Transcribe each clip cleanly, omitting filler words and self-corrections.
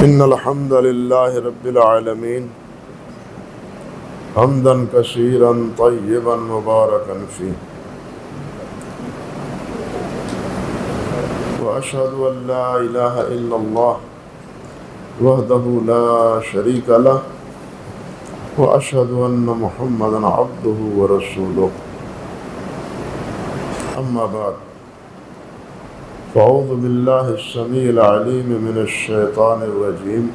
إن الحمد لله رب العالمين حمدا كثيرا طيبا مباركا فيه وأشهد أن لا إله إلا الله وحده لا شريك له وأشهد أن محمدا عبده ورسوله أما بعد فأعوذ بالله السميع العليم من الشيطان الرجيم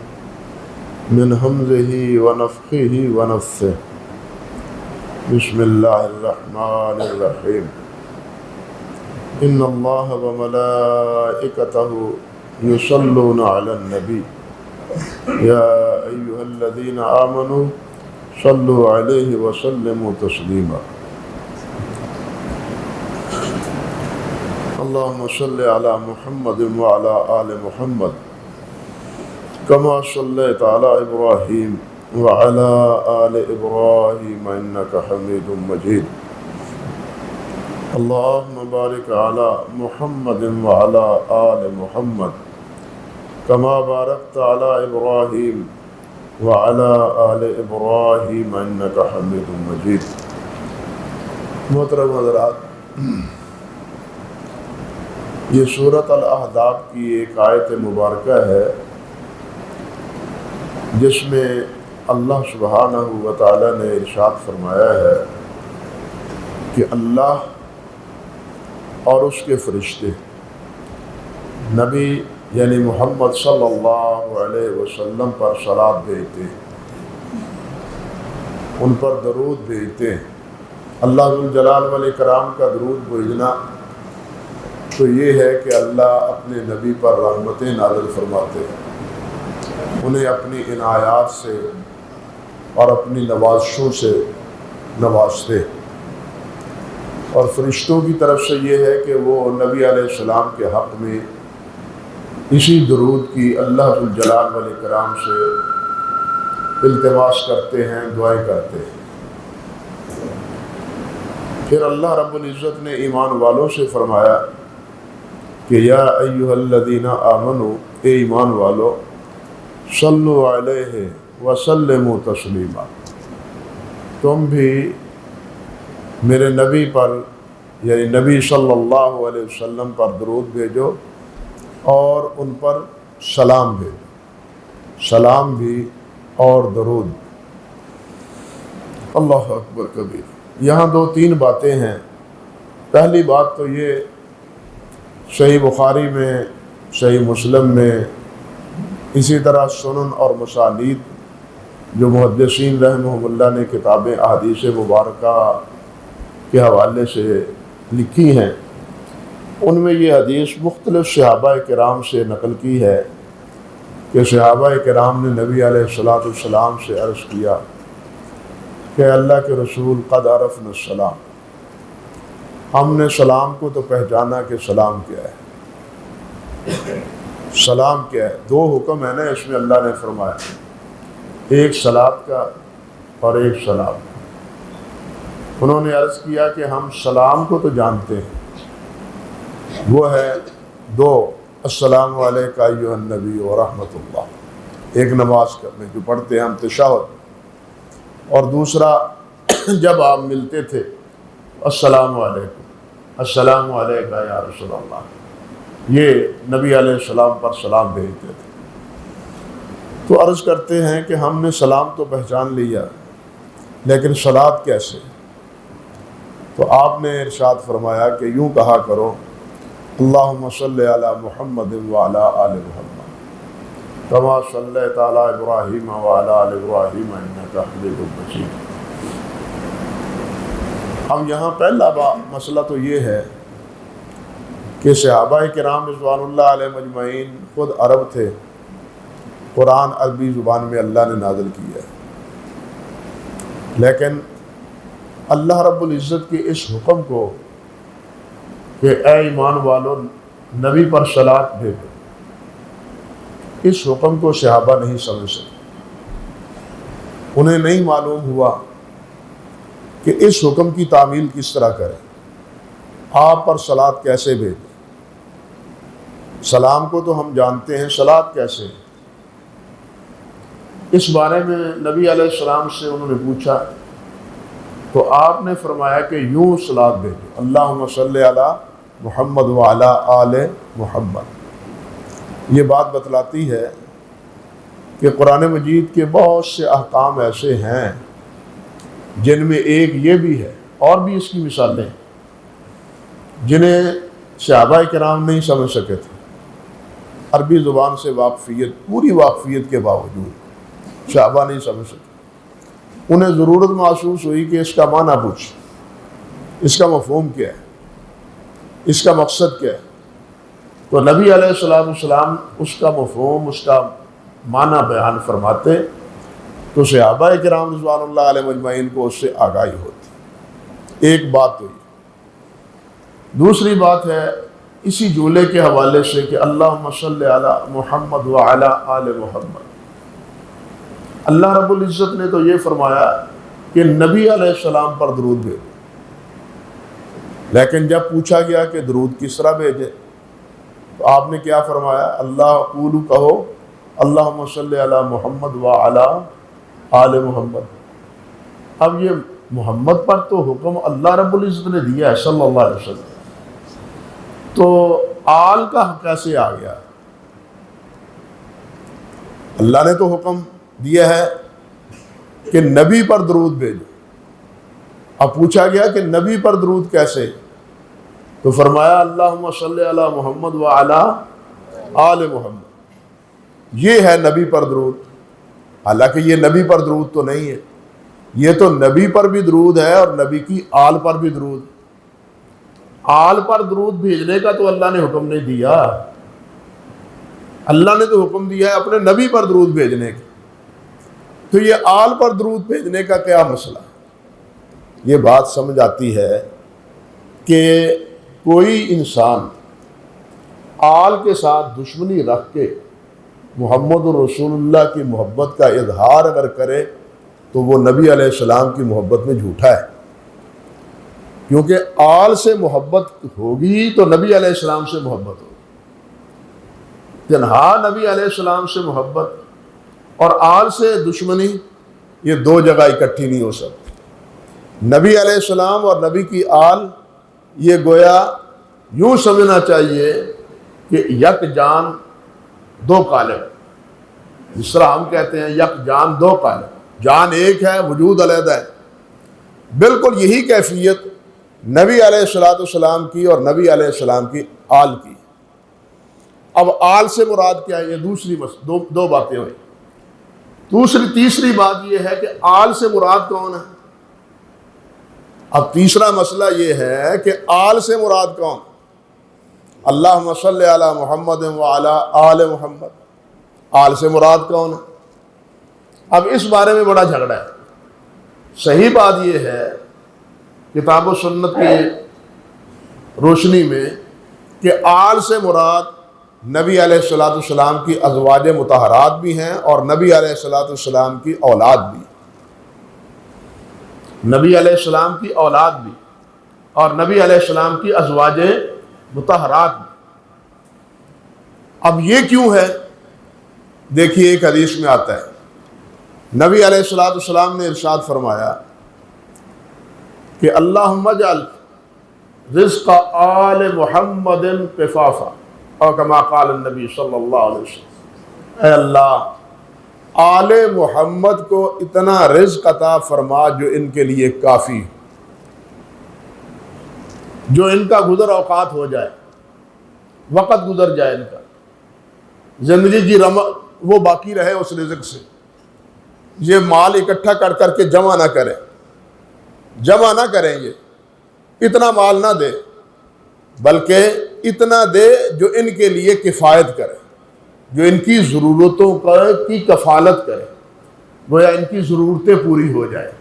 من همزه ونفخه ونفثه بسم الله الرحمن الرحيم إن الله وملائكته يصلون على النبي يا أيها الذين آمنوا صلوا عليه وسلموا تسليما اللهم صل على محمد وعلى آل محمد كما صليت على إبراهيم وعلى آل إبراهيم إنك حميد مجيد اللهم بارك على محمد وعلى آل محمد كما باركت على إبراهيم وعلى آل إبراهيم إنك حميد مجيد. محترم حضرات، یہ سورۃ الاحزاب کی ایک آیت مبارکہ ہے جس میں اللہ سبحانہ و تعالی نے ارشاد فرمایا ہے کہ اللہ اور اس کے فرشتے نبی یعنی محمد صلی اللہ علیہ وسلم پر صلوات بھیجتے ہیں، ان پر درود بھیجتے ہیں۔ اللہ ذوالجلال والاکرام کا درود بھیجنا تو یہ ہے کہ اللہ اپنے نبی پر رحمتیں نازل فرماتے ہیں، انہیں اپنی عنایات سے اور اپنی نوازشوں سے نوازتے، اور فرشتوں کی طرف سے یہ ہے کہ وہ نبی علیہ السلام کے حق میں اسی درود کی اللہ ذوالجلال والاکرام سے التماس کرتے ہیں، دعائیں کرتے ہیں۔ پھر اللہ رب العزت نے ایمان والوں سے فرمایا کہ یا ایھا الذین آمنوا، اے ایمان والو، صلوا علیہ وسلموا تسلیما، تم بھی میرے نبی پر یعنی نبی صلی اللہ علیہ وسلم پر درود بھیجو اور ان پر سلام بھیجو، سلام بھی اور درود۔ اللہ اکبر کبیر۔ یہاں دو تین باتیں ہیں۔ پہلی بات تو یہ، صحیح بخاری میں، صحیح مسلم میں، اسی طرح سنن اور مسانید جو محدثین رحمہم اللہ نے کتابیں احادیث مبارکہ کے حوالے سے لکھی ہیں، ان میں یہ حدیث مختلف صحابہ کرام سے نقل کی ہے کہ صحابہ کرام نے نبی علیہ السلام سے عرض کیا کہ اللہ کے رسول قد عرفنا السلام، ہم نے سلام کو تو پہچانا کہ سلام کیا ہے، سلام کیا ہے۔ دو حکم ہے نا اس میں اللہ نے فرمایا، ایک صلات کا اور ایک سلام۔ انہوں نے عرض کیا کہ ہم سلام کو تو جانتے ہیں، وہ ہے دو، السلام علیکہ ایھا النبی ورحمۃ اللہ، ایک نماز میں جو پڑھتے ہیں ہم تشہد، اور دوسرا جب آپ ملتے تھے السلام علیکم، السلام علیکہ یا رسول اللہ، یہ نبی علیہ السلام پر سلام بھیجتے تھے۔ تو عرض کرتے ہیں کہ ہم نے سلام تو پہچان لیا، لیکن صلات کیسے؟ تو آپ نے ارشاد فرمایا کہ یوں کہا کرو، اللہم صلی علی محمد وعلی آل محمد کما صلیت علی ابراہیم وعلی آل ابراہیم انک حمید مجید۔ اب یہاں پہلا مسئلہ تو یہ ہے کہ صحابہ کرام رضوان اللہ علیہ مجمعین خود عرب تھے، قرآن عربی زبان میں اللہ نے نازل کیا ہے، لیکن اللہ رب العزت کے اس حکم کو کہ اے ایمان والو نبی پر صلات بھیجو، اس حکم کو صحابہ نہیں سمجھ سکے، انہیں نہیں معلوم ہوا کہ اس حکم کی تعمیل کس طرح کریں، آپ پر صلات کیسے بھیجیں۔ سلام کو تو ہم جانتے ہیں، صلات کیسے؟ اس بارے میں نبی علیہ السلام سے انہوں نے پوچھا تو آپ نے فرمایا کہ یوں صلات بھیجو، اللہم صلی علی محمد وعلی آل محمد۔ یہ بات بتلاتی ہے کہ قرآن مجید کے بہت سے احکام ایسے ہیں جن میں ایک یہ بھی ہے، اور بھی اس کی مثالیں جنہیں صحابہ کرام نہیں سمجھ سکے تھے۔ عربی زبان سے واقفیت، پوری واقفیت کے باوجود صحابہ نہیں سمجھ سکے، انہیں ضرورت محسوس ہوئی کہ اس کا معنی پوچھ، اس کا مفہوم کیا ہے، اس کا مقصد کیا ہے۔ تو نبی علیہ السلام اس کا مفہوم، اس کا معنی بیان فرماتے تو صحابہ کرام رضوان اللہ علیہ مجمعین کو اس سے آگاہی ہوتی۔ ایک بات تو یہ۔ دوسری بات ہے اسی جملے کے حوالے سے کہ اللہم صلی علی محمد وعلی آل محمد۔ اللہ رب العزت نے تو یہ فرمایا کہ نبی علیہ السلام پر درود بھیجو، لیکن جب پوچھا گیا کہ درود کس طرح بھیجے تو آپ نے کیا فرمایا؟ اللہ قولو کہو اللہم صلی علی محمد وعلی آل محمد۔ اب یہ محمد پر تو حکم اللہ رب العزت نے دیا ہے صلی اللہ علیہ وسلم، تو آل کا کیسے آ گیا؟ اللہ نے تو حکم دیا ہے کہ نبی پر درود بھیجو، اب پوچھا گیا کہ نبی پر درود کیسے، تو فرمایا اللہم صلی علی محمد وعلی آل محمد۔ یہ ہے نبی پر درود، حالانکہ یہ نبی پر درود تو نہیں ہے، یہ تو نبی پر بھی درود ہے اور نبی کی آل پر بھی درود۔ آل پر درود بھیجنے کا تو اللہ نے حکم نہیں دیا، اللہ نے تو حکم دیا ہے اپنے نبی پر درود بھیجنے کا، تو یہ آل پر درود بھیجنے کا کیا مسئلہ ہے؟ یہ بات سمجھ آتی ہے کہ کوئی انسان آل کے ساتھ دشمنی رکھ کے محمد رسول اللہ کی محبت کا اظہار اگر کرے تو وہ نبی علیہ السلام کی محبت میں جھوٹا ہے، کیونکہ آل سے محبت ہوگی تو نبی علیہ السلام سے محبت ہوگی۔ تنہا نبی علیہ السلام سے محبت اور آل سے دشمنی، یہ دو جگہ اکٹھی نہیں ہو سکتی۔ نبی علیہ السلام اور نبی کی آل، یہ گویا یوں سمجھنا چاہیے کہ یک جان دو قالب، جس طرح ہم کہتے ہیں یک جان دو قالب، جان ایک ہے وجود علیحدہ ہے، بالکل یہی کیفیت نبی علیہ السلام کی اور نبی علیہ السلام کی آل کی۔ اب آل سے مراد کیا ہے؟ یہ دوسری دو باتیں ہوئی۔ تیسری بات یہ ہے کہ آل سے مراد کون ہے؟ اب تیسرا مسئلہ یہ ہے کہ آل سے مراد کون؟ اللہم صلی علی محمد وعلی آل محمد، آل سے مراد کون ہے؟ اب اس بارے میں بڑا جھگڑا ہے۔ صحیح بات یہ ہے کتاب و سنت کی روشنی میں کہ آل سے مراد نبی علیہ السلام کی ازواج مطہرات بھی ہیں اور نبی علیہ السلام کی اولاد بھی، نبی علیہ السلام کی اولاد بھی اور نبی علیہ السلام کی ازواج مطہرات بھی۔ اب یہ کیوں ہے؟ دیکھیے ایک حدیث میں آتا ہے، نبی علیہ السلام نے ارشاد فرمایا کہ اللہم اجعل رزق آل محمد کفافا، اور کما قال النبی صلی اللہ علیہ وسلم، اے اللہ آل محمد کو اتنا رزق عطا فرما جو ان کے لیے کافی، جو ان کا گزر اوقات ہو جائے، وقت گزر جائے، ان کا زندگی کی وہ باقی رہے اس رزق سے، یہ مال اکٹھا کر کر کے جمع نہ کریں یہ اتنا مال نہ دے، بلکہ اتنا دے جو ان کے لیے کفایت کرے، جو ان کی ضرورتوں کی کفالت کرے، گویا ان کی ضرورتیں پوری ہو جائے،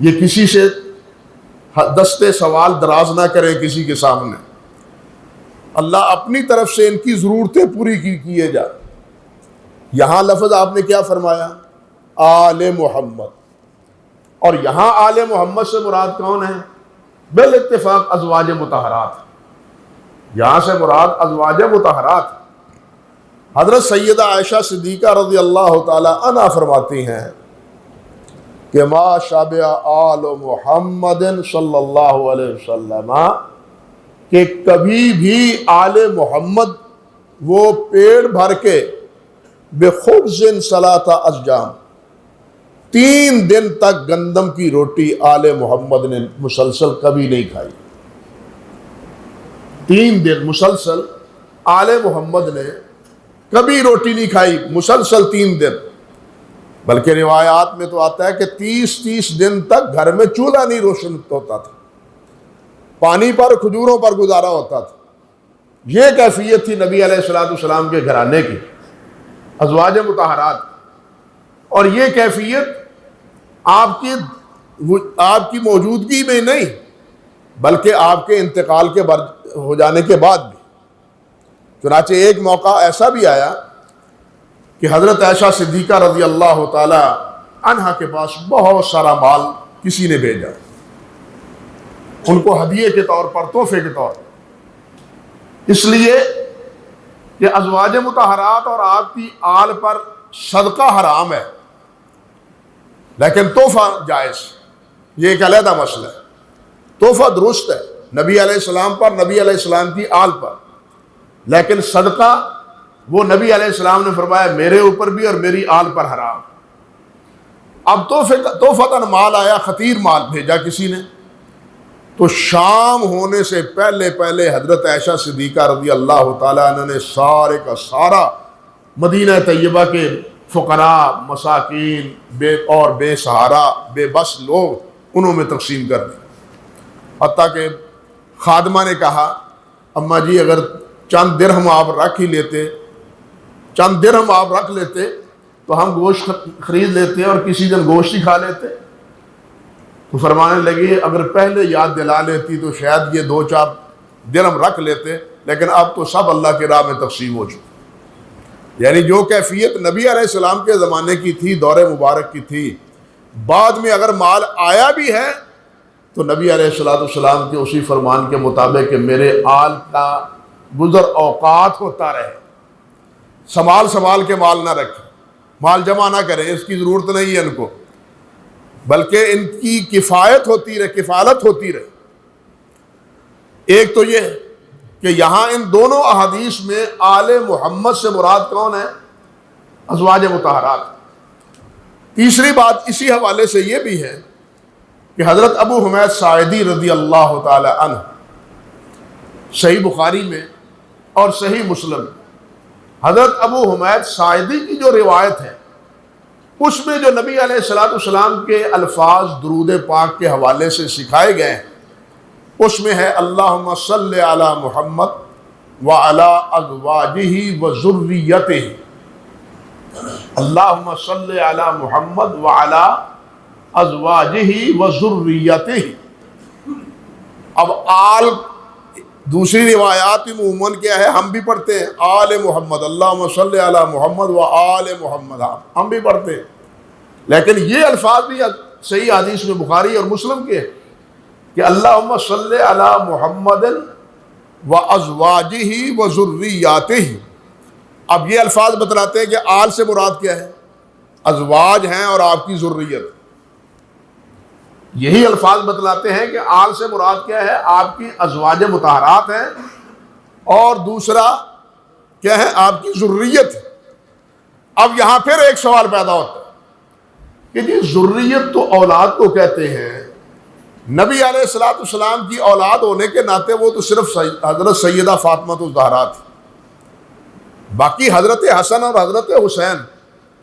یہ کسی سے دستے سوال دراز نہ کرے کسی کے سامنے، اللہ اپنی طرف سے ان کی ضرورتیں پوری کیے جائے۔ یہاں لفظ آپ نے کیا فرمایا؟ آل محمد، اور یہاں آل محمد سے مراد کون ہے؟ بالاتفاق ازواج مطہرات، یہاں سے مراد ازواج مطہرات۔ حضرت سیدہ عائشہ صدیقہ رضی اللہ تعالی عنہا فرماتی ہیں کہ ما شابہ آل محمد صلی اللہ علیہ وسلم، کہ کبھی بھی آل محمد وہ پیڑ بھر کے بخبز ثلاثہ اشجام، 3 دن تک گندم کی روٹی آل محمد نے مسلسل کبھی نہیں کھائی۔ 3 دن مسلسل آل محمد نے کبھی روٹی نہیں کھائی، مسلسل 3 دن۔ بلکہ روایات میں تو آتا ہے کہ 30 دن تک گھر میں چولہا نہیں روشن ہوتا تھا، پانی پر کھجوروں پر گزارا ہوتا تھا۔ یہ کیفیت تھی نبی علیہ الصلوۃ والسلام کے گھرانے کی، ازواج مطہرات، اور یہ کیفیت آپ کی موجودگی میں نہیں بلکہ آپ کے انتقال کے ہو جانے کے بعد بھی۔ چنانچہ ایک موقع ایسا بھی آیا کہ حضرت عائشہ صدیقہ رضی اللہ تعالی عنہا کے پاس بہت سارا مال کسی نے بھیجا، ان کو ہدیے کے طور پر، تحفے کے طور پر، اس لیے کہ ازواج مطہرات اور آپ کی آل پر صدقہ حرام ہے لیکن تحفہ جائز، یہ ایک علیحدہ مسئلہ ہے۔ تحفہ درست ہے نبی علیہ السلام پر، نبی علیہ السلام کی آل پر، لیکن صدقہ وہ نبی علیہ السلام نے فرمایا میرے اوپر بھی اور میری آل پر حرام۔ اب تحفتاً مال آیا، خطیر مال بھیجا کسی نے، تو شام ہونے سے پہلے حضرت عائشہ صدیقہ رضی اللہ تعالیٰ عنہ نے سارے کا سارا مدینہ طیبہ کے فقراء، مساکین اور بے سہارا، بے بس لوگ، انہوں میں تقسیم کر دی۔ حتیٰ کہ خادمہ نے کہا اماں جی اگر چند درہم آپ رکھ لیتے تو ہم گوشت خرید لیتے اور کسی دن گوشت ہی کھا لیتے۔ تو فرمانے لگی اگر پہلے یاد دلا لیتی تو شاید یہ 2-4 درہم رکھ لیتے، لیکن اب تو سب اللہ کی راہ میں تقسیم ہو چکے۔ یعنی جو کیفیت نبی علیہ السلام کے زمانے کی تھی، دور مبارک کی تھی، بعد میں اگر مال آیا بھی ہے تو نبی علیہ السلام کے اسی فرمان کے مطابق کہ میرے آل کا گزر اوقات ہوتا رہے، سنبھال کے مال نہ رکھیں، مال جمع نہ کریں، اس کی ضرورت نہیں ہے ان کو، بلکہ ان کی کفالت ہوتی رہے۔ ایک تو یہ کہ یہاں ان دونوں احادیث میں آل محمد سے مراد کون ہے؟ ازواج مطہرات۔ تیسری بات اسی حوالے سے یہ بھی ہے کہ حضرت ابو حمید ساعدی رضی اللہ تعالی عنہ، صحیح بخاری میں اور صحیح مسلم، حضرت ابو حمید ساعدی کی جو روایت ہے اس میں جو نبی علیہ السلام کے الفاظ درود پاک کے حوالے سے سکھائے گئے ہیں اس میں ہے اللہم صلی علی محمد وعلی ازواجہ وذریتہ، اللہم صلی علی محمد وعلی ازواجہ وذریتہ۔ اب آل دوسری روایات میں عموماً کیا ہے، ہم بھی پڑھتے ہیں آل محمد، اللہم صلی علی محمد وآل محمد، ہم بھی پڑھتے ہیں، لیکن یہ الفاظ بھی صحیح حدیث میں بخاری اور مسلم کے کہ اللہم صلی علی محمد وازواجہ وذریاتہ۔ اب یہ الفاظ بتلاتے ہیں کہ آل سے مراد کیا ہے، ازواج ہیں اور آپ کی ذریت۔ یہی الفاظ بتلاتے ہیں کہ آل سے مراد کیا ہے، آپ کی ازواج مطہرات ہیں، اور دوسرا کیا ہے، آپ کی ذریت۔ اب یہاں پھر ایک سوال پیدا ہوتا ہے کہ جی ذریت تو اولاد کو کہتے ہیں، نبی علیہ السلام کی اولاد ہونے کے ناطے وہ تو صرف حضرت سیدہ فاطمہ الزہرا تھی، باقی حضرت حسن اور حضرت حسین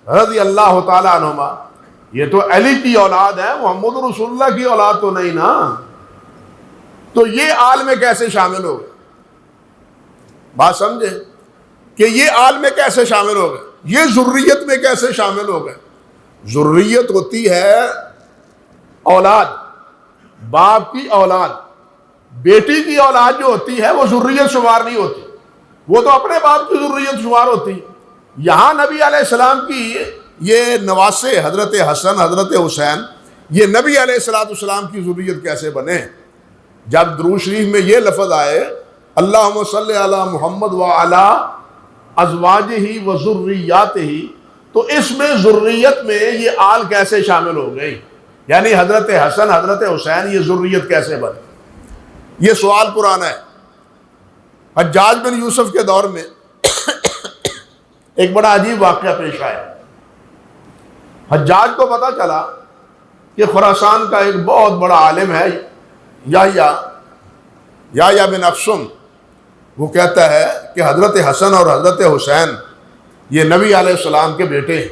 رضی اللہ تعالی عنہما یہ تو علی کی اولاد ہے، محمد رسول اللہ کی اولاد تو نہیں نا، تو یہ آل میں کیسے شامل ہو گئے؟ بات سمجھے کہ یہ آل میں کیسے شامل ہو گئے، یہ ذریت میں کیسے شامل ہو گئے؟ ذریت ہوتی ہے اولاد، باپ کی اولاد، بیٹی کی اولاد جو ہوتی ہے وہ ذریت شمار نہیں ہوتی، وہ تو اپنے باپ کی ذریت شمار ہوتی ہے۔ یہاں نبی علیہ السلام کی یہ نواسے حضرت حسن، حضرت حسین، یہ نبی علیہ السلام کی ذریت کیسے بنے؟ جب درود شریف میں یہ لفظ آئے اللہم صلی علی محمد وعلی ازواجہ و ذریاتہ، تو اس میں ذریت میں یہ آل کیسے شامل ہو گئی؟ یعنی حضرت حسن، حضرت حسین، یہ ذریت کیسے بنے؟ یہ سوال پرانا ہے۔ حجاج بن یوسف کے دور میں ایک بڑا عجیب واقعہ پیش آیا۔ حجاج کو پتا چلا کہ خراسان کا ایک بہت بڑا عالم ہے یحییٰ بن اقسم، وہ کہتا ہے کہ حضرت حسن اور حضرت حسین یہ نبی علیہ السلام کے بیٹے ہیں،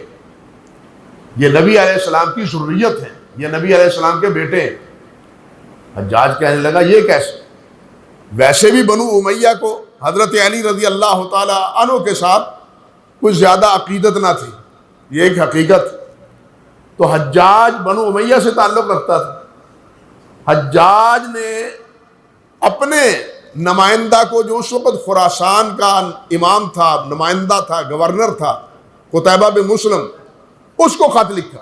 یہ نبی علیہ السلام کی ذریت ہیں، یہ نبی علیہ السلام کے بیٹے ہیں۔ حجاج کہنے لگا یہ کیسے؟ ویسے بھی بنو امیہ کو حضرت علی رضی اللہ تعالی عنہ کے ساتھ کچھ زیادہ عقیدت نہ تھی، یہ ایک حقیقت۔ تو حجاج بنو امیہ سے تعلق رکھتا تھا۔ حجاج نے اپنے نمائندہ کو، جو اس وقت خراسان کا امام تھا، نمائندہ تھا، گورنر تھا، قتیبہ بن مسلم، اس کو خط لکھا۔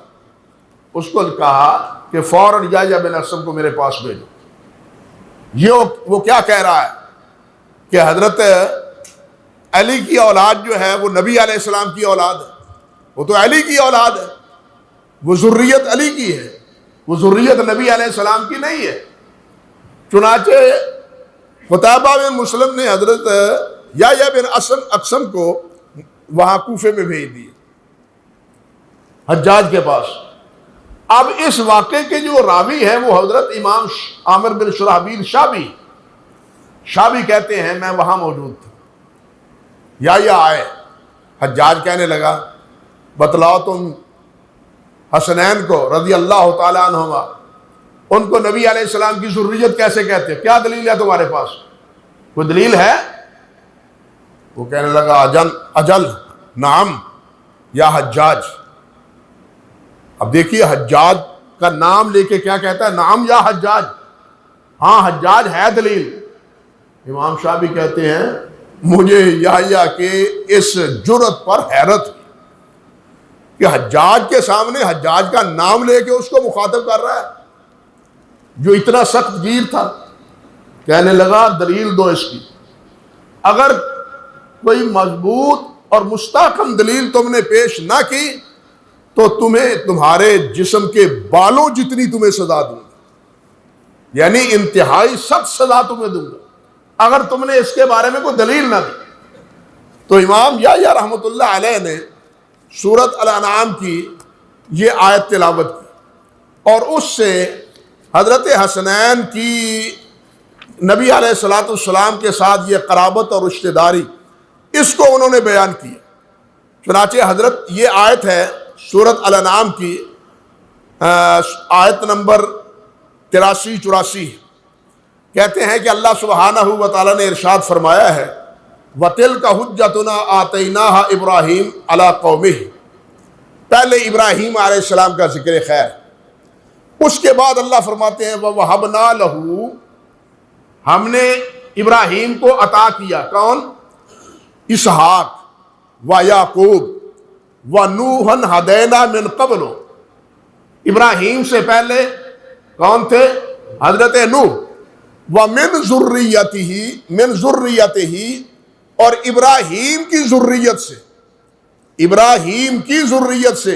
اس کو کہا کہ فوراً یحییٰ بن اقسم کو میرے پاس بھیجو۔ وہ کیا کہہ رہا ہے کہ حضرت علی کی اولاد جو ہے وہ نبی علیہ السلام کی اولاد ہے، وہ تو علی کی اولاد ہے، وہ ذریت علی کی ہے، وہ ذریت نبی علیہ السلام کی نہیں ہے۔ چنانچہ قتیبہ بن مسلم نے حضرت یحییٰ بن اقسم کو وہاں کوفے میں بھیج دیے، حجاج کے پاس۔ اب اس واقعے کے جو راوی ہیں وہ حضرت امام عامر بن شرحبیل شابی کہتے ہیں میں وہاں موجود تھا۔ یحییٰ آئے، حجاج کہنے لگا بتلاؤ تم حسنین کو رضی اللہ تعالیٰ عنہما، ان کو نبی علیہ السلام کی ذریت کیسے کہتے ہیں؟ کیا دلیل ہے تمہارے پاس؟ کوئی دلیل ہے؟ وہ کہنے لگا اجل نعم یا حجاج۔ اب دیکھیے حجاج کا نام لے کے کیا کہتا ہے؟ نعم یا حجاج، ہاں حجاج ہے دلیل۔ امام شابی کہتے ہیں مجھے یحییٰ کے اس جرأت پر حیرت ہوئی کہ حجاج کے سامنے حجاج کا نام لے کے اس کو مخاطب کر رہا ہے جو اتنا سخت گیر تھا۔ کہنے لگا دلیل دو اس کی، اگر کوئی مضبوط اور مستحکم دلیل تم نے پیش نہ کی تو تمہیں تمہارے جسم کے بالوں جتنی تمہیں سزا دوں گا، یعنی انتہائی سخت سزا تمہیں دوں گا اگر تم نے اس کے بارے میں کوئی دلیل نہ دی۔ تو امام یحییٰ رحمۃ اللہ علیہ نے سورۃ الانعام کی یہ آیت تلاوت کی، اور اس سے حضرت حسنین کی نبی علیہ الصلوۃ والسلام کے ساتھ یہ قرابت اور رشتہ داری، اس کو انہوں نے بیان کیا۔ چنانچہ حضرت یہ آیت ہے سورۃ الانعام کی آیت نمبر 83-84، کہتے ہیں کہ اللہ سبحانہ و تعالیٰ نے ارشاد فرمایا ہے وَتِلْكَ حُجَّتُنَا آتَيْنَاهَا إِبْرَاهِيمَ عَلَىٰ قَوْمِهِ، پہلے ابراہیم علیہ السلام کا ذکر خیر، اس کے بعد اللہ فرماتے ہیں وَوَهَبْنَا لَهُ، ہم نے ابراہیم کو عطا کیا، کون؟ اسحاق ویعقوب وَنُوحًا هَدَيْنَا مِن قَبْلُ، ابراہیم سے پہلے کون تھے؟ حضرت نوح۔ وَمِن ذُرِّيَّتِهِ، من ذُرِّيَّتِهِ، اور ابراہیم کی ذریت سے، ابراہیم کی ذریت سے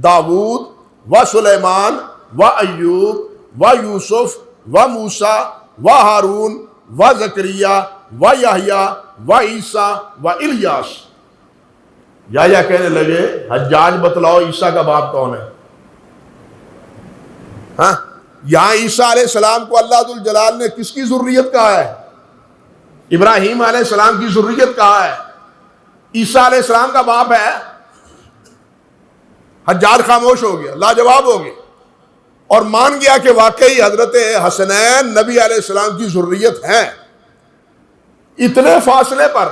داؤد و سلیمان و ایوب و یوسف و موسیٰ و ہارون و زکریا و یحییٰ و عیسیٰ و الیاس۔ یحییٰ کہنے لگے حجاج بتلاؤ عیسیٰ کا باپ کون ہے؟ ہاں، یہاں عیسیٰ علیہ السلام کو اللہ ذوالجلال نے کس کی ذریت کہا ہے؟ ابراہیم علیہ السلام کی ذریت کہا ہے، عیسیٰ علیہ السلام کا باپ ہے۔ حجاج خاموش ہو گیا، لاجواب ہو گیا، اور مان گیا کہ واقعی حضرت حسنین نبی علیہ السلام کی ذریت ہیں۔ اتنے فاصلے پر،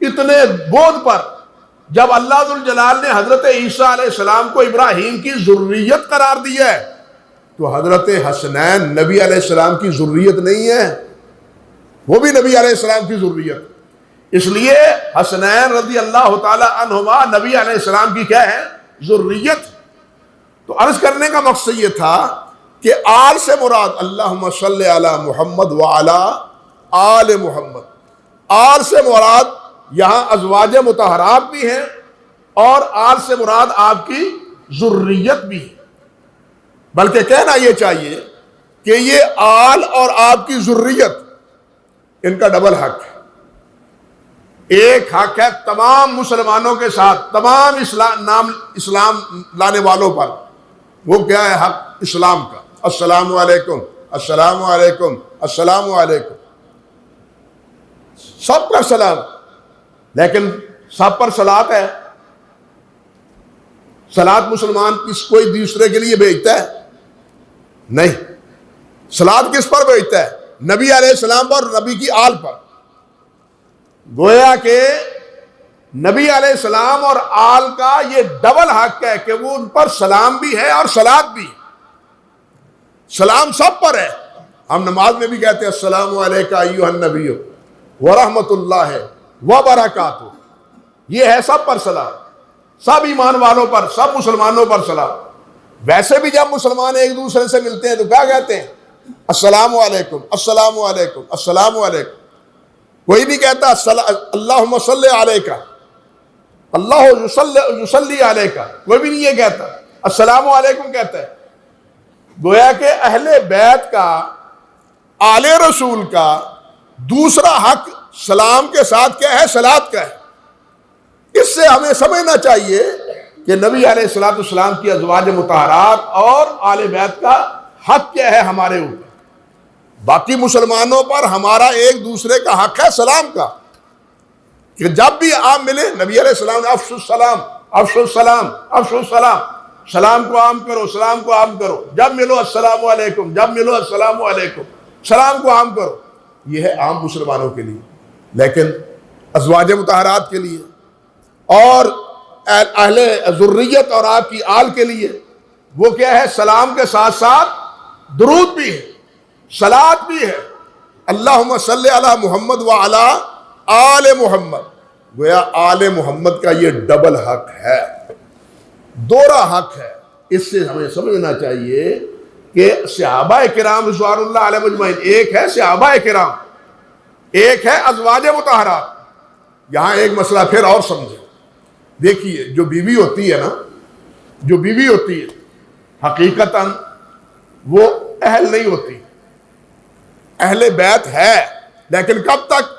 اتنے بعد پر جب اللہ ذوالجلال نے حضرت عیسیٰ علیہ السلام کو ابراہیم کی ذریت قرار دیا ہے تو حضرت حسنین نبی علیہ السلام کی ذریت نہیں ہے، وہ بھی نبی علیہ السلام کی ذریت۔ اس لیے حسنین رضی اللہ تعالی عنہما نبی علیہ السلام کی کیا ہے؟ ذریت۔ تو عرض کرنے کا مقصد یہ تھا کہ آل سے مراد اللہم صلی علی محمد وعلی آل محمد، آل سے مراد یہاں ازواج مطہرات بھی ہیں اور آل سے مراد آپ کی ذریت بھی ہے، بلکہ کہنا یہ چاہیے کہ یہ آل اور آپ کی ذریت ان کا ڈبل حق ہے۔ ایک حق ہے تمام مسلمانوں کے ساتھ، تمام اسلام لانے والوں پر، وہ کیا ہے؟ حق اسلام کا، السلام علیکم، السلام علیکم، السلام علیکم، سب پر سلام۔ لیکن سب پر صلات ہے؟ صلات مسلمان کوئی دوسرے کے لیے بھیجتا ہے؟ نہیں۔ صلات کس پر بھیجتا ہے؟ نبی علیہ السلام پر، نبی کی آل پر۔ گویا کہ نبی علیہ السلام اور آل کا یہ ڈبل حق ہے کہ وہ ان پر سلام بھی ہے اور صلات بھی ہے۔ سلام سب پر ہے، ہم نماز میں بھی کہتے ہیں السلام علیکم ایھا النبی ورحمۃ اللہ وبرکاتہ، یہ ہے سب پر سلام، سب ایمان والوں پر، سب مسلمانوں پر سلام۔ ویسے بھی جب مسلمان ایک دوسرے سے ملتے ہیں تو کیا کہتے ہیں؟ السلام علیکم، السلام علیکم، السلام علیکم۔ کوئی نہیں کہتا اللہم صلی علیکہ، اللہ یصلی علیکہ، کوئی بھی نہیں یہ کہتا، السلام علیکم کہتا ہے۔ گویا کہ اہل بیت کا، آل رسول کا دوسرا حق سلام کے ساتھ کیا ہے؟ صلات کا ہے۔ اس سے ہمیں سمجھنا چاہیے کہ نبی علیہ السلام کی ازواج مطہرات اور آل بیت کا حق کیا ہے ہمارے اوپر۔ باقی مسلمانوں پر ہمارا ایک دوسرے کا حق ہے سلام کا، کہ جب بھی آپ ملے، نبی علیہ السلام نے افشوا السلام، افشوا السلام، افشوا السلام، سلام کو عام کرو، سلام کو عام کرو، جب ملو السلام علیکم، جب ملو السلام علیکم، سلام کو عام کرو۔ یہ ہے عام مسلمانوں کے لیے، لیکن ازواج مطہرات کے لیے اور اہل ذریت اور آپ کی آل کے لیے وہ کیا ہے؟ سلام کے ساتھ ساتھ درود بھی ہے، صلات بھی ہے، اللہم صلی علی محمد وعلی آل محمد۔ گویا آل محمد کا یہ ڈبل حق ہے، دوہرا حق ہے۔ اس سے ہمیں سمجھنا چاہیے کہ صحابہ کرام رضوان اللہ علیہ مجمعین، ایک ہے صحابہ کرام، ایک ہے ازواج مطہرات۔ یہاں ایک مسئلہ پھر اور سمجھیں۔ دیکھیے جو بیوی ہوتی ہے نا، جو بیوی ہوتی ہے حقیقتاً وہ اہل نہیں ہوتی، اہل بیت ہے، لیکن کب تک؟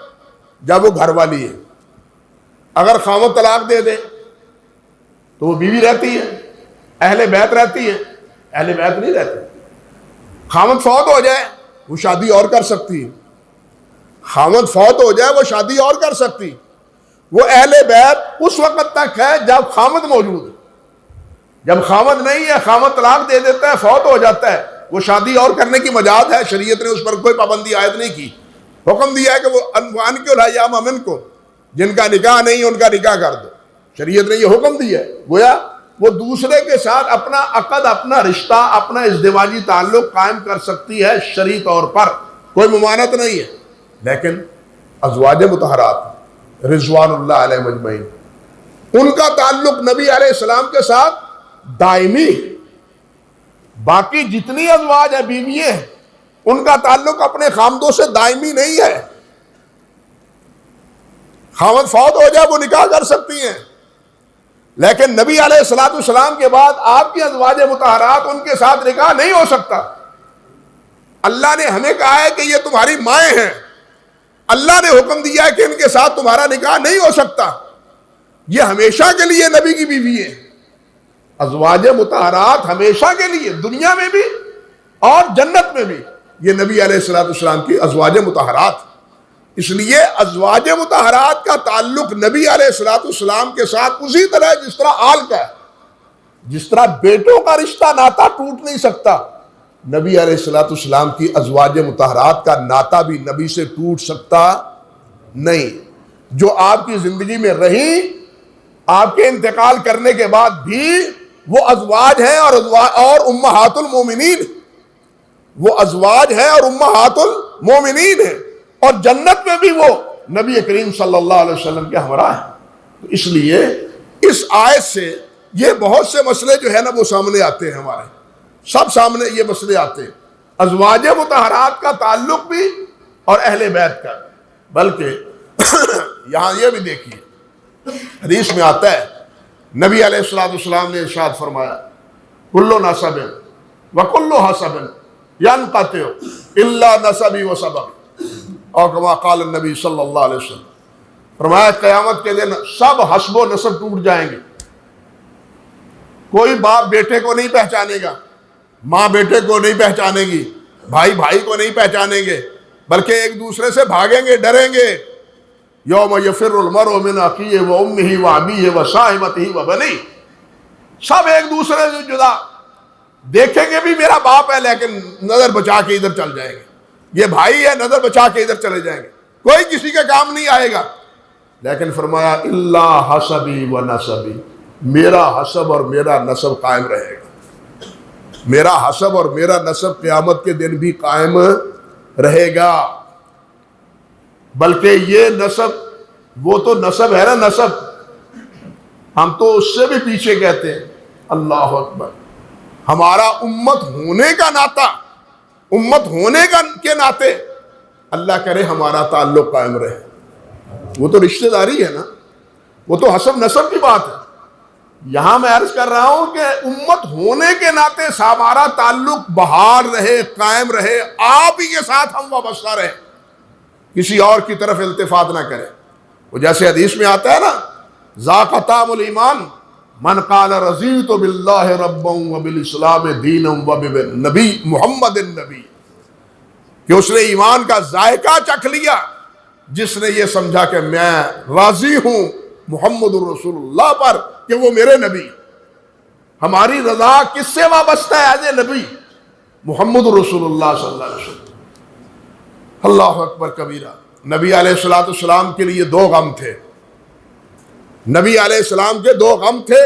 جب وہ گھر والی ہے۔ اگر خاوند طلاق دے دے تو وہ بیوی رہتی ہے، اہل بیت رہتی ہے؟ اہل بیت نہیں رہتی۔ خاوند فوت ہو جائے وہ شادی اور کر سکتی ہے، خاوند فوت ہو جائے وہ شادی اور کر سکتی، وہ اہل بیت اس وقت تک ہے جب خاوند موجود ہے۔ جب خاوند نہیں ہے، خاوند طلاق دے دیتا ہے، فوت ہو جاتا ہے، وہ شادی اور کرنے کی مجاز ہے، شریعت نے اس پر کوئی پابندی عائد نہیں کی۔ حکم دیا ہے کہ وہ وانکحوا الایام منکم، جن کا نکاح نہیں ان کا نکاح کر دو، شریعت نے یہ حکم دیا ہے۔ گویا وہ دوسرے کے ساتھ اپنا عقد، اپنا رشتہ، اپنا ازدواجی تعلق قائم کر سکتی ہے شرعی طور پر، کوئی ممانعت نہیں ہے۔ لیکن ازواج مطہرات رضوان اللہ علیہ مجمعین، ان کا تعلق نبی علیہ السلام کے ساتھ دائمی ہے۔ باقی جتنی ازواج ہیں، بیوییں ہیں، ان کا تعلق اپنے خامدوں سے دائمی نہیں ہے۔ خامد فوت ہو جائے وہ نکاح کر سکتی ہیں، لیکن نبی علیہ السلام کے بعد آپ کی ازواج مطہرات، ان کے ساتھ نکاح نہیں ہو سکتا۔ اللہ نے ہمیں کہا ہے کہ یہ تمہاری مائیں ہیں، اللہ نے حکم دیا ہے کہ ان کے ساتھ تمہارا نکاح نہیں ہو سکتا، یہ ہمیشہ کے لیے نبی کی بیوی ہے۔ ازواج مطہرات ہمیشہ کے لیے، دنیا میں بھی اور جنت میں بھی، یہ نبی علیہ السلام کی ازواج مطہرات۔ اس لیے ازواج مطہرات کا تعلق نبی علیہ السلام کے ساتھ اسی طرح جس طرح آل کا ہے۔ جس طرح بیٹوں کا رشتہ ناتا ٹوٹ نہیں سکتا، نبی علیہ السلام کی ازواج مطہرات کا ناتا بھی نبی سے ٹوٹ سکتا نہیں۔ جو آپ کی زندگی میں رہی، آپ کے انتقال کرنے کے بعد بھی وہ ازواج ہیں اور امہات المومنین، وہ ازواج ہیں اور امہات المومنین ہیں، اور جنت میں بھی وہ نبی کریم صلی اللہ علیہ وسلم کے ہمراہ ہیں۔ تو اس لیے اس آیت سے یہ بہت سے مسئلے جو ہے نا وہ سامنے آتے ہیں، ہمارے سب سامنے یہ مسئلے آتے ہیں، ازواج مطہرات کا تعلق بھی اور اہل بیت کا۔ بلکہ یہاں یہ بھی دیکھیے، حدیث میں آتا ہے نبی علیہ الصلوۃ والسلام نے ارشاد فرمایا کلو نسب وکلو حسب ینقطع الا نسبی وسببی، اور کما قال النبی صلی اللہ علیہ وسلم، فرمایا قیامت کے دن سب حسب و نسب ٹوٹ جائیں گے، کوئی باپ بیٹے کو نہیں پہچانے گا، ماں بیٹے کو نہیں پہچانے گی، بھائی بھائی کو نہیں پہچانیں گے، بلکہ ایک دوسرے سے بھاگیں گے، ڈریں گے۔ یوم یفر المرء من اخیہ و امہ و ابیہ و صاحبتہ و بنیہ، سب ایک دوسرے سے جدا، دیکھیں گے بھی میرا باپ ہے لیکن نظر بچا کے ادھر چل جائیں گے، یہ بھائی ہے نظر بچا کے ادھر چلے جائیں گے، کوئی کسی کے کام نہیں آئے گا۔ لیکن فرمایا الا حسبی و نسبی، میرا حسب اور میرا نسب قائم رہے گا، میرا حسب اور میرا نسب قیامت کے دن بھی قائم رہے گا۔ بلکہ یہ نسب، وہ تو نسب ہے نا، نسب ہم تو اس سے بھی پیچھے کہتے ہیں۔ اللہ اکبر، ہمارا امت ہونے کا ناطہ، امت ہونے کے ناطے اللہ کرے ہمارا تعلق قائم رہے، وہ تو رشتہ داری ہے نا، وہ تو حسب نسب کی بات ہے۔ یہاں میں عرض کر رہا ہوں کہ امت ہونے کے ناطے ہمارا تعلق بحال رہے، قائم رہے، آپ ہی کے ساتھ ہم وابستہ رہے، کسی اور کی طرف التفات نہ کریں۔ وہ جیسے حدیث میں آتا ہے نا، ذاق طعم الایمان من قال رضیت باللہ ربا وبالاسلام دینا وبالنبی محمد النبی، کہ اس نے ایمان کا ذائقہ چکھ لیا جس نے یہ سمجھا کہ میں راضی ہوں محمد الرسول اللہ پر کہ وہ میرے نبی۔ ہماری رضا کس سے وابستہ ہے ایز اے نبی؟ محمد الرسول اللہ صلی اللہ علیہ وسلم۔ اللہ اکبر کبیرہ۔ نبی علیہ الصلوۃ والسلام کے لیے دو غم تھے، نبی علیہ السلام کے دو غم تھے۔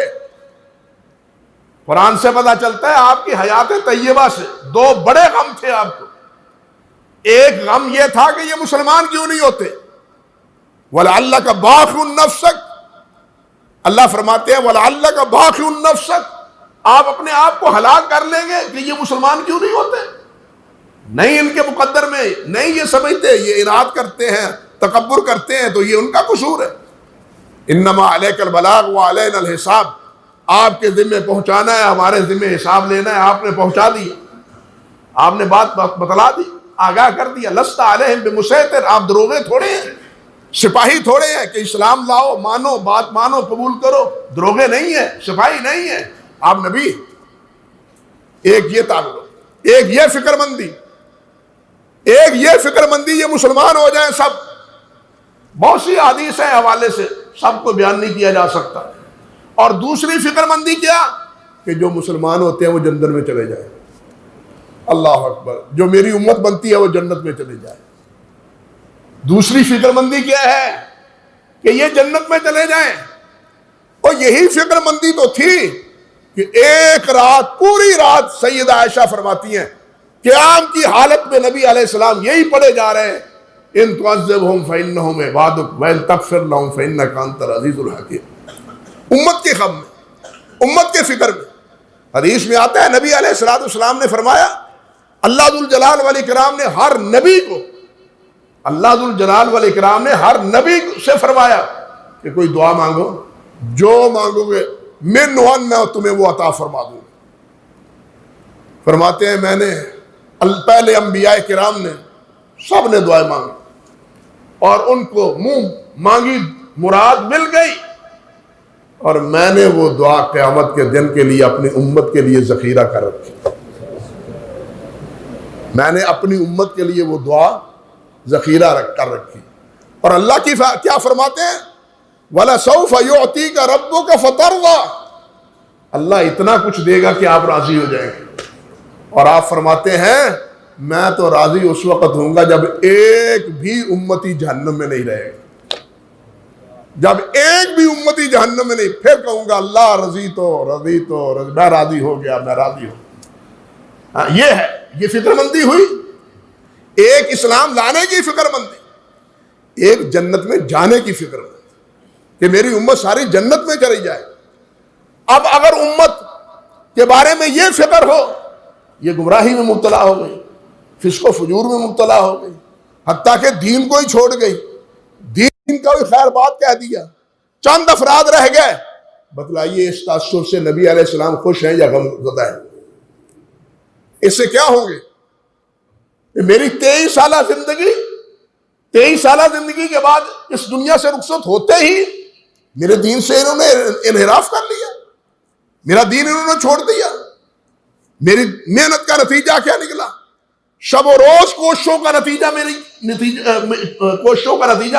قرآن سے پتہ چلتا ہے آپ کی حیات طیبہ سے دو بڑے غم تھے آپ کو۔ ایک غم یہ تھا کہ یہ مسلمان کیوں نہیں ہوتے، وَلَعَلَّكَ بَاخِعٌ نَفْسَكَ، اللہ فرماتے ہیں وَلَعَلَّكَ بَاخِعٌ نَفْسَكَ، آپ اپنے آپ کو ہلاک کر لیں گے کہ یہ مسلمان کیوں نہیں ہوتے۔ نہیں ان کے مقدر میں، نہیں یہ سمجھتے، یہ اناد کرتے ہیں، تکبر کرتے ہیں تو یہ ان کا قصور ہے۔ انما علیک البلاغ وعلینا الحساب، آپ کے ذمے پہنچانا ہے، ہمارے ذمے حساب لینا ہے۔ آپ نے پہنچا دیا، آپ نے بات بتلا دی، آگاہ کر دیا۔ لست علیہم بمسیطر، آپ دروغے تھوڑے ہیں، سپاہی تھوڑے ہیں کہ اسلام لاؤ، مانو، بات مانو، قبول کرو، دروغے نہیں ہیں، سپاہی نہیں ہیں، آپ نبی۔ ایک یہ تعلق، ایک یہ فکر مندی، ایک یہ فکر مندی یہ مسلمان ہو جائیں سب۔ بہت سی حدیث ہیں حوالے سے، سب کو بیان نہیں کیا جا سکتا۔ اور دوسری فکر مندی کیا کہ جو مسلمان ہوتے ہیں وہ جنت میں چلے جائیں۔ اللہ اکبر، جو میری امت بنتی ہے وہ جنت میں چلے جائے۔ دوسری فکر مندی کیا ہے کہ یہ جنت میں چلے جائیں۔ اور یہی فکر مندی تو تھی کہ ایک رات، پوری رات سیدہ عائشہ فرماتی ہیں قیام کی حالت میں نبی علیہ السلام یہی پڑھے جا رہے ہیں، ان تعذبہم فانہم عبادک وان تغفر لہم فانک انت العزیز الحکیم۔ امت کے غم میں، امت کے فکر میں، حدیث میں آتا ہے نبی علیہ السلام نے فرمایا، اللہ ذوالجلال والاکرام نے ہر نبی کو، اللہ ذوالجلال والاکرام نے ہر نبی سے فرمایا کہ کوئی دعا مانگو، جو مانگو گے میں تمہیں وہ عطا فرما دوں گا۔ فرماتے ہیں میں نے پہلے انبیاء کرام نے سب نے دعائیں مانگی اور ان کو منہ مانگی مراد مل گئی، اور میں نے وہ دعا قیامت کے دن کے لیے اپنی امت کے لیے ذخیرہ کر رکھی۔ میں نے اپنی امت کے لیے وہ دعا ذخیرہ کر رکھی۔ اور اللہ کی کیا فرماتے ہیں، وَلَسَوْفَ يُعْطِيكَ رَبُّكَ فَتَرْضَىٰ، اللہ اتنا کچھ دے گا کہ آپ راضی ہو جائیں گے۔ اور آپ فرماتے ہیں میں تو راضی اس وقت ہوں گا جب ایک بھی امتی جہنم میں نہیں رہے گا، جب ایک بھی امتی جہنم میں نہیں، پھر کہوں گا اللہ رضی تو میں راضی ہو گیا، میں راضی ہوں۔ یہ ہے، یہ فکر مندی ہوئی، ایک اسلام لانے کی فکر مندی، ایک جنت میں جانے کی فکر مندی کہ میری امت ساری جنت میں چلی جائے۔ اب اگر امت کے بارے میں یہ فکر ہو، یہ گمراہی میں مبتلا ہو گئی، فسق و فجور میں مبتلا ہو گئی، حتیٰ کہ دین کو ہی چھوڑ گئی، دین ان کا بھی خیر بات کہہ دیا، چند افراد رہ گئے، بتلائیے اس تاثر سے نبی علیہ السلام خوش ہیں یا غم زدہ ہیں؟ اس سے کیا ہوں گے؟ میری 23 سالہ زندگی کے بعد اس دنیا سے رخصت ہوتے ہی میرے دین سے انہوں نے انحراف کر لیا، میرا دین انہوں نے چھوڑ دیا، میری محنت کا نتیجہ کیا نکلا؟ شب و روز کوششوں کا نتیجہ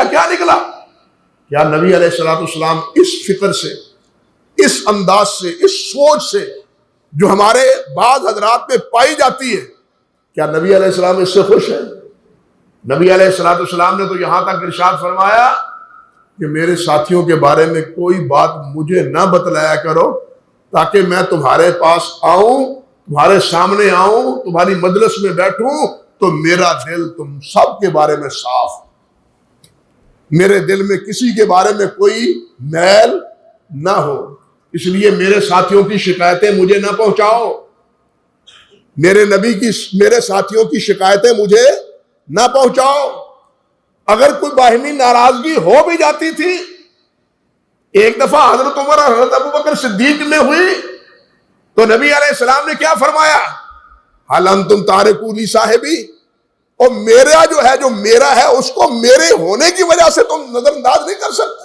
کیا نکلا؟ کیا نبی علیہ السلام اس فکر سے، اس انداز سے، اس سوچ سے جو ہمارے بعض حضرات میں پائی جاتی ہے، کیا نبی علیہ السلام اس سے خوش ہے؟ نبی علیہ السلام نے تو یہاں تک ارشاد فرمایا کہ میرے ساتھیوں کے بارے میں کوئی بات مجھے نہ بتلایا کرو تاکہ میں تمہارے پاس آؤں، تمہارے سامنے آؤں، تمہاری مجلس میں بیٹھوں تو میرا دل تم سب کے بارے میں صاف، میرے دل میں کسی کے بارے میں کوئی میل نہ ہو، اس لیے میرے ساتھیوں کی شکایتیں مجھے نہ پہنچاؤ، میرے ساتھیوں کی شکایتیں مجھے نہ پہنچاؤ۔ اگر کوئی باہمی ناراضگی ہو بھی جاتی تھی، ایک دفعہ حضرت عمر اور حضرت ابوبکر صدیق میں ہوئی تو نبی علیہ السلام نے کیا فرمایا؟ حل انتم تارکو لی صاحبی، اور میرا جو ہے، جو میرا ہے اس کو میرے ہونے کی وجہ سے تم نظر انداز نہیں کر سکتے۔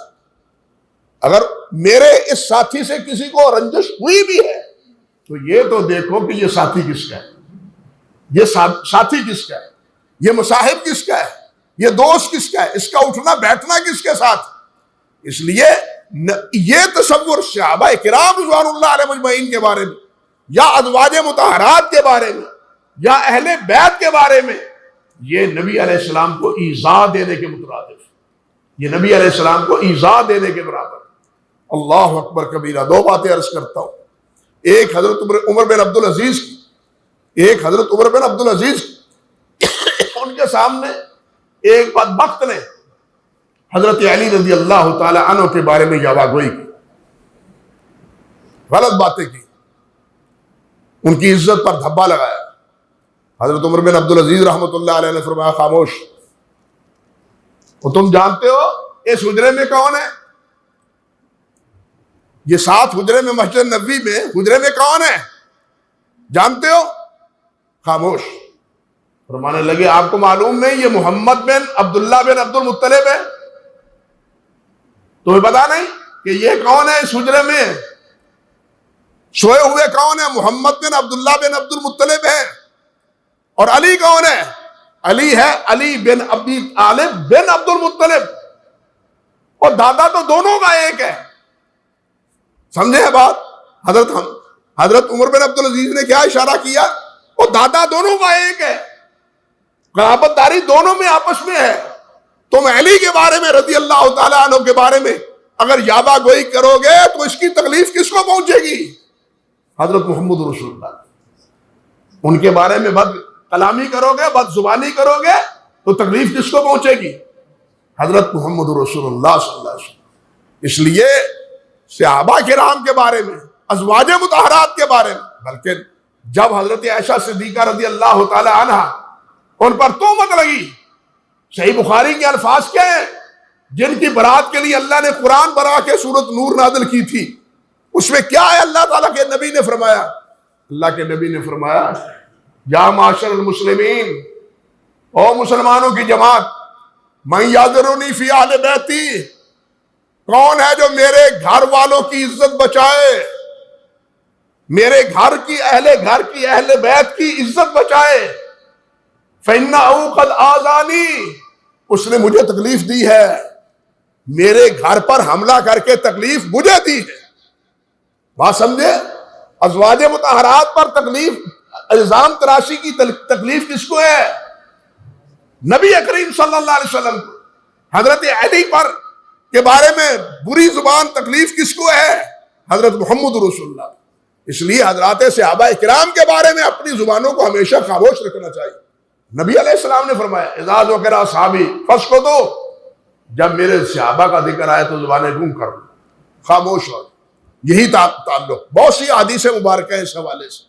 اگر میرے اس ساتھی سے کسی کو رنجش ہوئی بھی ہے تو یہ تو دیکھو کہ یہ ساتھی کس کا ہے، یہ ساتھی کس کا ہے، یہ مصاحب کس کا ہے، یہ دوست کس کا ہے، اس کا اٹھنا بیٹھنا کس کے ساتھ۔ اس لیے یہ تصور صحابہ کرام رضوان اللہ علیہ مجمعین کے بارے میں، یا ازواج مطہرات کے بارے میں، یا اہل بیت کے بارے میں، یہ نبی علیہ السلام کو ایذا دینے کے مترادف، یہ نبی علیہ السلام کو ایذا دینے کے برابر۔ اللہ اکبر کبیرہ۔ دو باتیں عرض کرتا ہوں، ایک حضرت عمر بن عبدالعزیز کی، ان کے سامنے ایک بدبخت نے حضرت علی رضی اللہ تعالی عنہ کے بارے میں یاوہ گوئی کی، غلط باتیں کی، ان کی عزت پر دھبا لگایا۔ حضرت عمر بن عبدالعزیز رحمۃ اللہ علیہ نے فرمایا خاموش، اور تم جانتے ہو اس حجرے میں کون ہے؟ یہ 7 حجرے میں مسجد نبوی میں حجرے میں کون ہے جانتے ہو؟ خاموش۔ فرمانے لگے آپ کو معلوم نہیں یہ محمد بن عبداللہ بن عبد المطلب ہے؟ تمہیں پتا نہیں کہ یہ کون ہے اس حجرے میں سوئے ہوئے؟ کون ہے؟ محمد بن عبداللہ بن عبد المطلب ہے۔ اور علی کون ہے؟ علی ہے علی بن ابی طالب بن عبد المطلب، اور دادا تو دونوں کا ایک ہے۔ سمجھے ہے بات؟ حضرت عمر بن عبدالعزیز نے کیا اشارہ کیا؟ وہ دادا دونوں کا ایک ہے، قرابت داری دونوں میں آپس میں ہے۔ تم علی کے بارے میں رضی اللہ تعالیٰ عنہ کے بارے میں اگر یابہ گوئی کرو گے تو اس کی تکلیف کس کو پہنچے گی؟ حضرت محمد رسول اللہ۔ ان کے بارے میں بد کلامی کرو گے، بد زبانی کرو گے تو تکلیف کس کو پہنچے گی؟ حضرت محمد رسول اللہ صلی اللہ علیہ وسلم۔ اس لیے صحابہ کرام کے بارے میں، ازواج مطہرات کے بارے میں، بلکہ جب حضرت عائشہ صدیقہ رضی اللہ تعالی عنہ ان پر تہمت لگی، صحیح بخاری کے الفاظ کیا ہیں؟ جن کی برات کے لیے اللہ نے قرآن برا کے سورۃ نور نازل کی تھی، اس میں کیا ہے؟ اللہ تعالیٰ کے نبی نے فرمایا، اللہ کے نبی نے فرمایا یا معاشر المسلمین، او مسلمانوں کی جماعت، من یعذرنی فی اہل بیتی، کون ہے جو میرے گھر والوں کی عزت بچائے، میرے گھر کی اہل بیت کی عزت بچائے؟ فَإِنَّهُ قَدْ آذَانِي، اس نے مجھے تکلیف دی ہے، میرے گھر پر حملہ کر کے تکلیف مجھے دی ہے۔ بات سمجھے؟ ازواج مطہرات پر تکلیف، الزام تراشی کی تکلیف کس کو ہے؟ نبی کریم صلی اللہ علیہ وسلم کو۔ حضرت علی پر کے بارے میں بری زبان تکلیف کس کو ہے؟ حضرت محمد رسول اللہ۔ اس لیے حضرات صحابہ کرام کے بارے میں اپنی زبانوں کو ہمیشہ خاموش رکھنا چاہیے۔ نبی علیہ السلام نے فرمایا اذا ذکر اصحابی فاسکتوا، جب میرے صحابہ کا ذکر آئے تو زبانیں گم کر دو، خاموش ہو۔ یہی تعلق بہت سی احادیث مبارکہ ہیں اس حوالے سے۔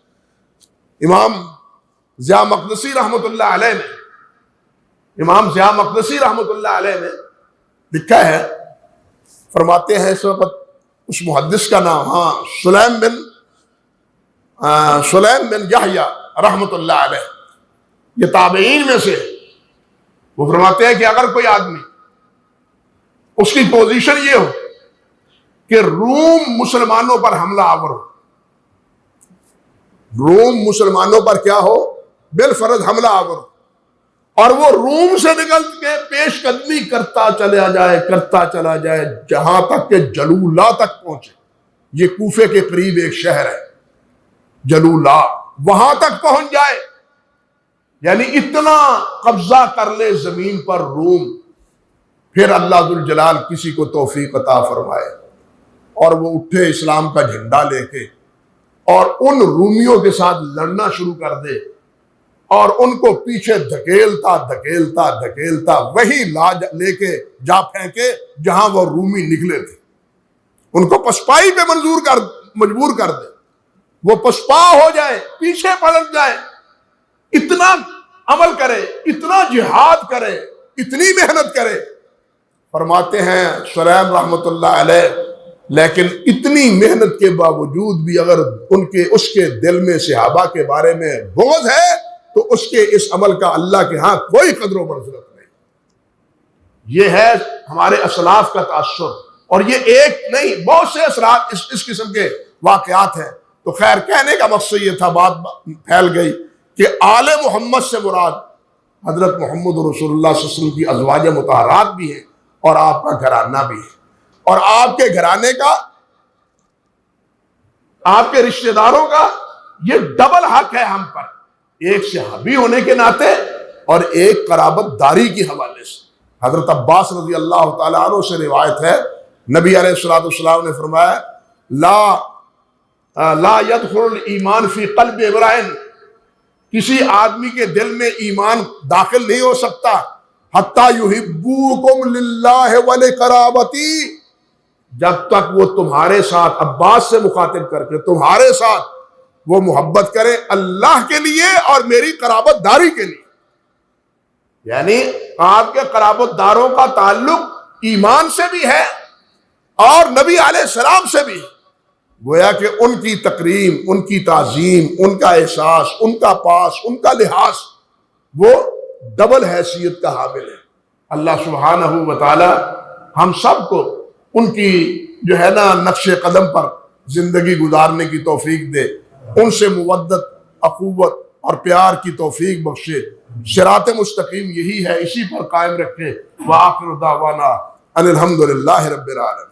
امام ضیاء مقدسی رحمۃ اللہ علیہ نے لکھا ہے، فرماتے ہیں اس وقت اس محدث کا نام سلیم بن یحییٰ رحمۃ اللہ علیہ، یہ تابعین میں سے، وہ فرماتے ہیں کہ اگر کوئی آدمی اس کی پوزیشن یہ ہو کہ روم مسلمانوں پر حملہ آور ہو، روم مسلمانوں پر کیا ہو، بالفرض حملہ آور ہو، اور وہ روم سے نکل کے پیش قدمی کرتا چلا جائے جہاں تک کہ جلولہ تک پہنچے۔ یہ کوفے کے قریب ایک شہر ہے جلولہ، وہاں تک پہنچ جائے، یعنی اتنا قبضہ کر لے زمین پر روم، پھر اللہ ذوالجلال کسی کو توفیق عطا فرمائے اور وہ اٹھے اسلام کا جھنڈا لے کے اور ان رومیوں کے ساتھ لڑنا شروع کر دے، اور ان کو پیچھے دھکیلتا وہی لے کے جا پھینکے جہاں وہ رومی نکلے تھے، ان کو پسپائی پہ مجبور کر دے، وہ پسپا ہو جائے، پیچھے پلٹ جائے، اتنا عمل کرے، اتنا جہاد کرے، اتنی محنت کرے۔ فرماتے ہیں سلیم رحمۃ اللہ علیہ، لیکن اتنی محنت کے باوجود بھی اگر اس کے دل میں صحابہ کے بارے میں بغض ہے تو اس کے اس عمل کا اللہ کے ہاں کوئی قدر و منزلت نہیں۔ یہ ہے ہمارے اسلاف کا تاثر، اور یہ ایک نہیں، بہت سے اثرات اس قسم کے واقعات ہیں۔ تو خیر، کہنے کا مقصد یہ تھا، بات پھیل گئی کہ آل محمد سے مراد حضرت محمد رسول اللہ صلی اللہ علیہ وسلم کی ازواج مطہرات بھی ہیں اور آپ کا گھرانہ بھی ہے، اور آپ کے گھرانے کا، آپ کے رشتہ داروں کا یہ ڈبل حق ہے ہم پر، ایک صحابی ہونے کے ناطے اور ایک قرابت داری کی حوالے سے۔ حضرت عباس رضی اللہ تعالیٰ عنہ سے روایت ہے، نبی علیہ الصلوۃ والسلام نے فرمایا لا يدخل الایمان فی قلب امرئ، کسی آدمی کے دل میں ایمان داخل نہیں ہو سکتا حتی یحبوکم للہ ولقرابتی، جب تک وہ تمہارے ساتھ، عباس سے مخاطب کر کے، تمہارے ساتھ وہ محبت کرے اللہ کے لیے اور میری قرابت داری کے لیے۔ یعنی آپ کے قرابت داروں کا تعلق ایمان سے بھی ہے اور نبی علیہ السلام سے بھی، گویا کہ ان کی تکریم، ان کی تعظیم، ان کا احساس، ان کا پاس، ان کا لحاظ، وہ ڈبل حیثیت کا حامل ہے۔ اللہ سبحانہ و تعالی ہم سب کو ان کی جو ہے نا نقش قدم پر زندگی گزارنے کی توفیق دے، ان سے مودت، اخوت اور پیار کی توفیق بخشے۔ صراط مستقیم یہی ہے، اسی پر قائم رکھے۔ وآخر دعوانا ان الحمد للہ رب العالمین۔